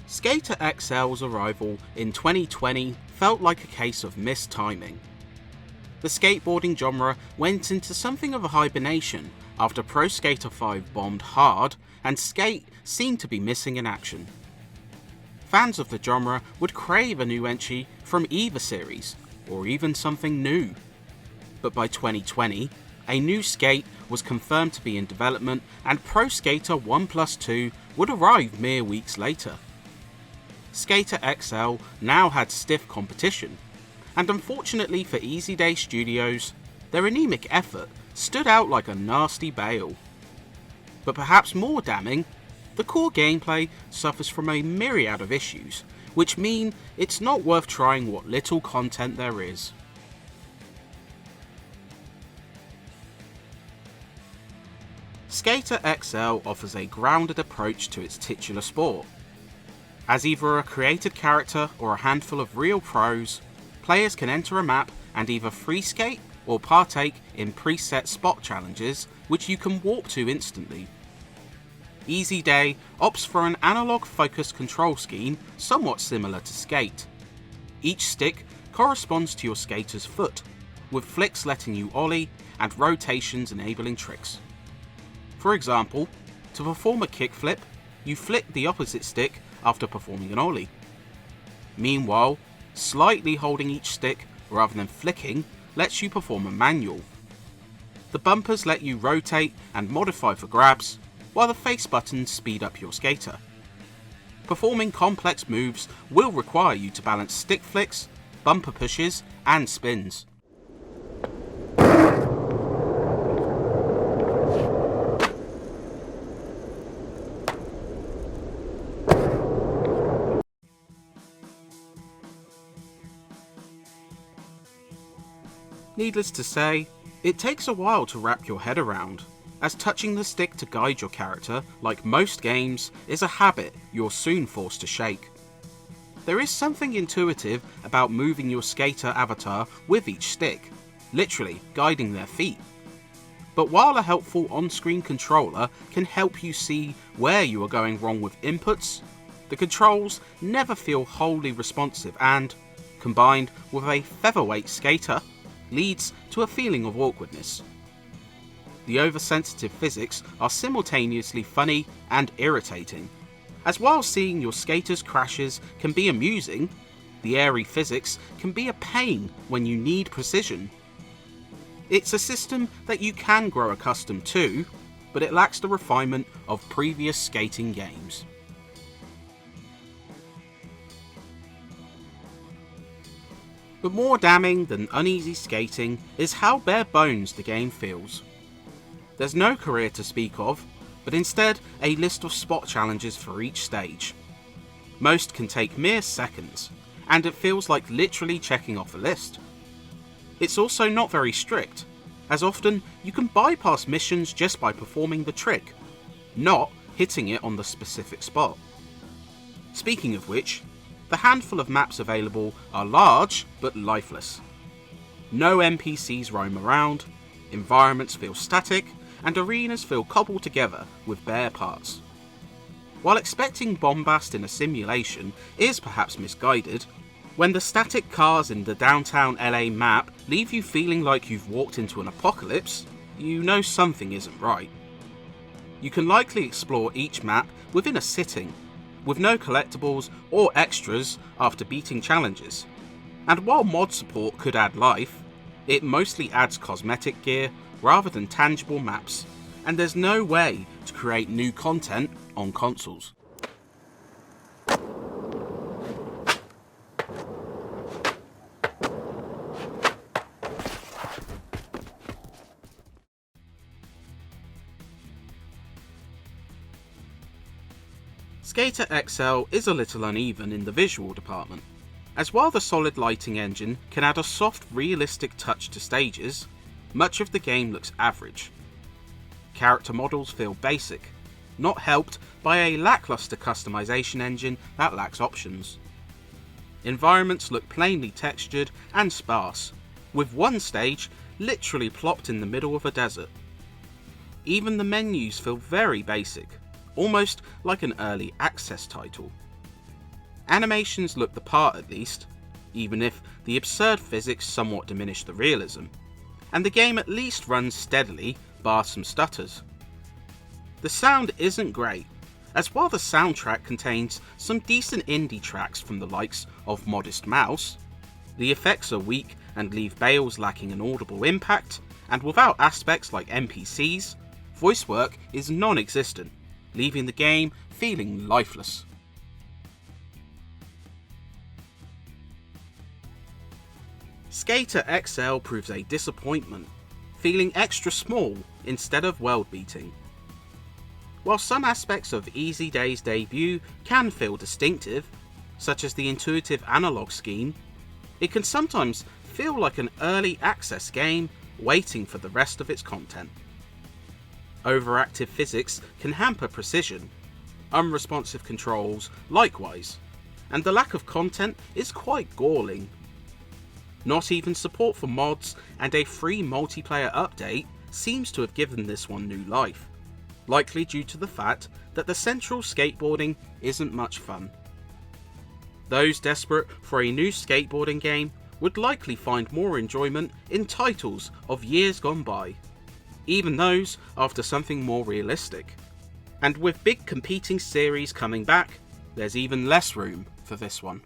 Skater XL's arrival in 2020 felt like a case of missed timing. The skateboarding genre went into something of a hibernation after Pro Skater 5 bombed hard and Skate seemed to be missing in action. Fans of the genre would crave a new entry from either series, or even something new. But by 2020, a new Skate was confirmed to be in development and Pro Skater 1+2 would arrive mere weeks later. Skater XL now had stiff competition, and unfortunately for Easy Day Studios, their anemic effort stood out like a nasty bail. But perhaps more damning, the core gameplay suffers from a myriad of issues, which mean it's not worth trying what little content there is. Skater XL offers a grounded approach to its titular sport. As either a created character or a handful of real pros, players can enter a map and either free skate or partake in preset spot challenges which you can warp to instantly. Easy Day opts for an analog focused control scheme somewhat similar to Skate. Each stick corresponds to your skater's foot, with flicks letting you ollie and rotations enabling tricks. For example, to perform a kickflip, you flick the opposite stick after performing an ollie. Meanwhile, slightly holding each stick rather than flicking lets you perform a manual. The bumpers let you rotate and modify for grabs, while the face buttons speed up your skater. Performing complex moves will require you to balance stick flicks, bumper pushes, and spins. Needless to say, it takes a while to wrap your head around, as touching the stick to guide your character, like most games, is a habit you're soon forced to shake. There is something intuitive about moving your skater avatar with each stick, literally guiding their feet. But while a helpful on-screen controller can help you see where you are going wrong with inputs, the controls never feel wholly responsive and, combined with a featherweight skater, leads to a feeling of awkwardness. The oversensitive physics are simultaneously funny and irritating, as while seeing your skater's crashes can be amusing, the airy physics can be a pain when you need precision. It's a system that you can grow accustomed to, but it lacks the refinement of previous skating games. But more damning than uneasy skating is how bare bones the game feels. There's no career to speak of, but instead a list of spot challenges for each stage. Most can take mere seconds, and it feels like literally checking off a list. It's also not very strict, as often you can bypass missions just by performing the trick, not hitting it on the specific spot. Speaking of which, the handful of maps available are large but lifeless. No NPCs roam around, environments feel static, and arenas feel cobbled together with bare parts. While expecting bombast in a simulation is perhaps misguided, when the static cars in the downtown LA map leave you feeling like you've walked into an apocalypse, you know something isn't right. You can likely explore each map within a sitting, with no collectibles or extras after beating challenges. And while mod support could add life, it mostly adds cosmetic gear rather than tangible maps, and there's no way to create new content on consoles. Skater XL is a little uneven in the visual department, as while the solid lighting engine can add a soft, realistic touch to stages, much of the game looks average. Character models feel basic, not helped by a lackluster customization engine that lacks options. Environments look plainly textured and sparse, with one stage literally plopped in the middle of a desert. Even the menus feel very basic, almost like an early access title. Animations look the part at least, even if the absurd physics somewhat diminish the realism, and the game at least runs steadily, bar some stutters. The sound isn't great, as while the soundtrack contains some decent indie tracks from the likes of Modest Mouse, the effects are weak and leave Bales lacking an audible impact, and without aspects like NPCs, voice work is non-existent, leaving the game feeling lifeless. Skater XL proves a disappointment, feeling extra small instead of world-beating. While some aspects of Easy Day's debut can feel distinctive, such as the intuitive analog scheme, it can sometimes feel like an early access game waiting for the rest of its content. Overactive physics can hamper precision, unresponsive controls likewise, and the lack of content is quite galling. Not even support for mods and a free multiplayer update seems to have given this one new life, likely due to the fact that the central skateboarding isn't much fun. Those desperate for a new skateboarding game would likely find more enjoyment in titles of years gone by, even those after something more realistic. And with big competing series coming back, there's even less room for this one.